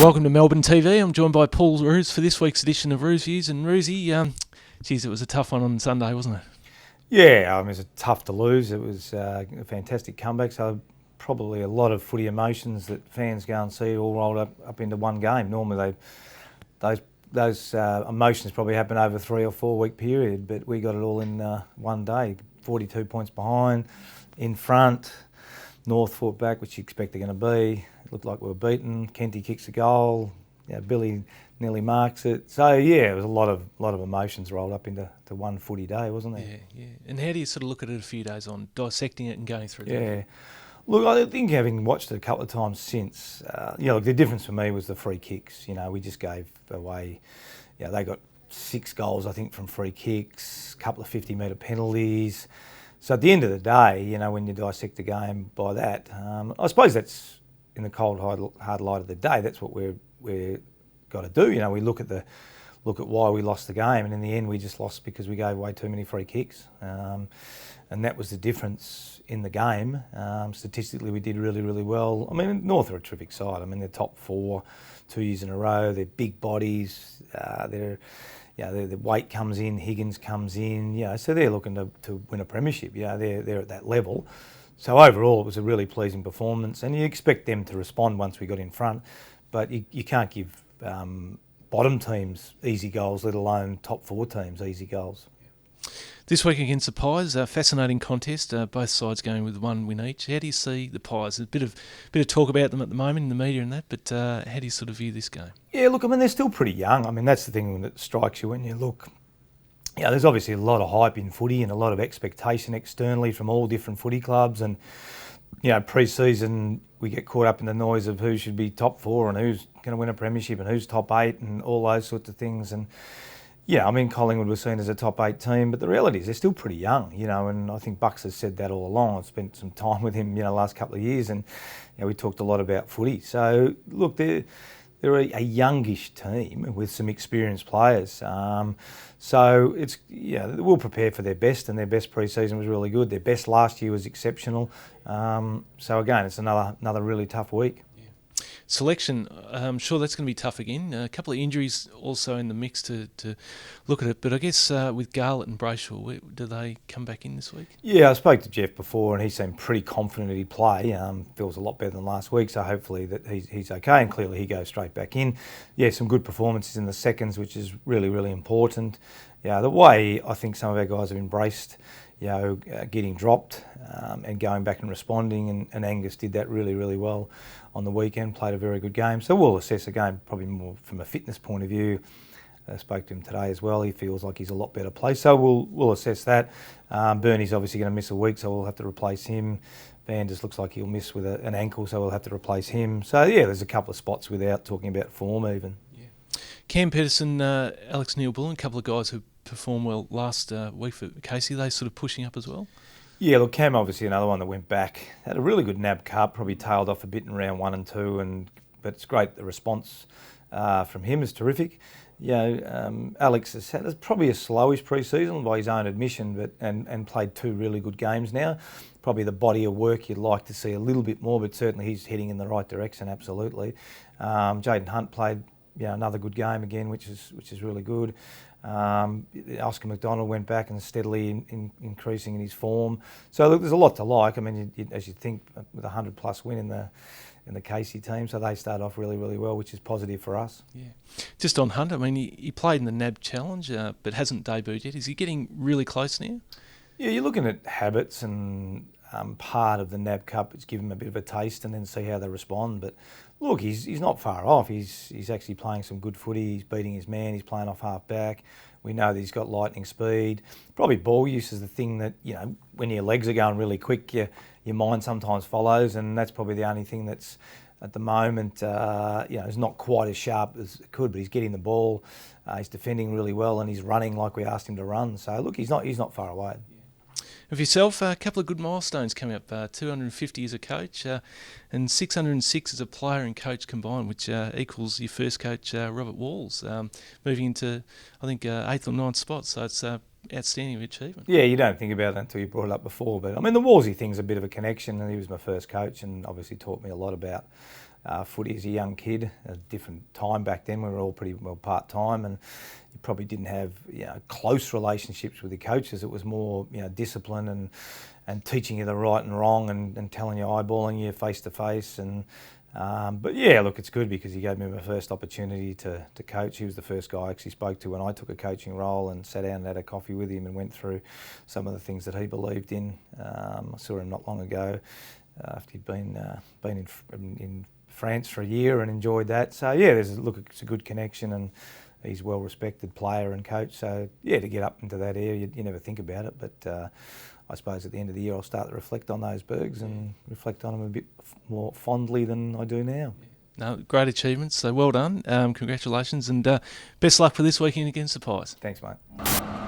Welcome to Melbourne TV. I'm joined by Paul Roos for this week's edition of Roos Views. And Roosy, geez, it was a tough one on Sunday, wasn't it? Yeah, it was tough to lose. It was a fantastic comeback. So probably a lot of footy emotions that fans go and see all rolled up into one game. Normally those emotions probably happen over a 3 or 4 week period, but we got it all in one day. 42 points behind, in front. North fought back, which you expect they're going to be. It looked like we were beaten. Kenty kicks a goal. Yeah, Billy nearly marks it. So yeah, it was a lot of emotions rolled up into one footy day, wasn't there? Yeah. And how do you sort of look at it a few days on, dissecting it and going through it? Yeah. Look, I think having watched it a couple of times since, look, the difference for me was the free kicks. We just gave away, they got 6 goals, I think, from free kicks, a couple of 50-metre penalties. So at the end of the day, when you dissect the game by that, I suppose that's in the cold hard light of the day. That's what we're got to do. We look at why we lost the game, and in the end, we just lost because we gave away too many free kicks, and that was the difference in the game. Statistically, we did really, really well. I mean, North are a terrific side. I mean, they're top 4 2 years in a row. They're big bodies. The weight comes in, Higgins comes in, so they're looking to win a premiership. They're at that level. So overall, it was a really pleasing performance, and you expect them to respond once we got in front, but you can't give bottom teams easy goals, let alone top 4 teams easy goals. This week against the Pies, a fascinating contest, both sides going with 1 win each. How do you see the Pies? There's a bit of talk about them at the moment in the media and that, but how do you sort of view this game? Yeah, look, I mean, they're still pretty young. I mean, that's the thing that strikes you when you look. There's obviously a lot of hype in footy and a lot of expectation externally from all different footy clubs, and pre-season we get caught up in the noise of who should be top 4 and who's going to win a premiership and who's top 8 and all those sorts of things. And Collingwood was seen as a top 8 team, but the reality is they're still pretty young, and I think Bucks has said that all along. I've spent some time with him, last couple of years, and we talked a lot about footy. So look, they're a youngish team with some experienced players. So it's we'll prepare for their best, and their best pre-season was really good. Their best last year was exceptional. So again, it's another really tough week. Selection, I'm sure that's going to be tough again. A couple of injuries also in the mix to look at it. But I guess with Garlett and Brayshaw, do they come back in this week? Yeah, I spoke to Jeff before and he seemed pretty confident he'd play. Feels a lot better than last week, so hopefully that he's okay, and clearly he goes straight back in. Yeah, some good performances in the seconds, which is really, really important. The way I think some of our guys have embraced getting dropped and going back and responding, and Angus did that really, really well on the weekend, played a very good game. So we'll assess the game probably more from a fitness point of view. I spoke to him today as well. He feels like he's a lot better placed. So we'll assess that. Bernie's obviously going to miss a week, so we'll have to replace him. Van just looks like he'll miss with an ankle, so we'll have to replace him. So there's a couple of spots without talking about form even. Cam Pedersen, Alex Neil-Bullen, a couple of guys who performed well last week for Casey, they sort of pushing up as well? Yeah, look, Cam obviously another one that went back. Had a really good NAB Cup, probably tailed off a bit in round 1 and 2, but it's great. The response from him is terrific. Alex has had probably a slowish pre-season by his own admission, but and played 2 really good games now. Probably the body of work you'd like to see a little bit more, but certainly he's heading in the right direction, absolutely. Jaden Hunt played another good game again, which is really good. Oscar McDonald went back and steadily increasing in his form. So look, there's a lot to like. I mean, as you think, with a 100+ win in the Casey team, so they start off really, really well, which is positive for us. Yeah. Just on Hunt, I mean, he played in the NAB Challenge, but hasn't debuted yet. Is he getting really close now? Yeah, you're looking at habits and part of the NAB Cup. It's given him a bit of a taste and then see how they respond. But look, he's not far off. He's actually playing some good footy. He's beating his man. He's playing off half back. We know that he's got lightning speed. Probably ball use is the thing that, when your legs are going really quick, your mind sometimes follows, and that's probably the only thing that's at the moment, is not quite as sharp as it could, but he's getting the ball. He's defending really well, and he's running like we asked him to run. So look, he's not far away. Of yourself, a couple of good milestones coming up, 250 as a coach and 606 as a player and coach combined, which equals your first coach, Robert Walls, moving into, I think, 8th or 9th spot. So it's outstanding achievement. Yeah, you don't think about that until you brought it up before. But, I mean, the Wallsy thing's a bit of a connection, and he was my first coach and obviously taught me a lot about footy as a young kid. A different time back then. We were all pretty well part-time, and you probably didn't have close relationships with the coaches. It was more discipline and teaching you the right and wrong, and telling you, eyeballing you face to face. And but yeah, look, it's good because he gave me my first opportunity to coach. He was the first guy I actually spoke to when I took a coaching role, and sat down and had a coffee with him and went through some of the things that he believed in. I saw him not long ago after he'd been in France for a year and enjoyed that. So yeah, it's a good connection, and he's a well-respected player and coach. So yeah, to get up into that area, you never think about it, but I suppose at the end of the year I'll start to reflect on those Bergs and reflect on them a bit more fondly than I do now. No, great achievements, so well done. Congratulations, and best luck for this weekend against the Pies. Thanks, mate.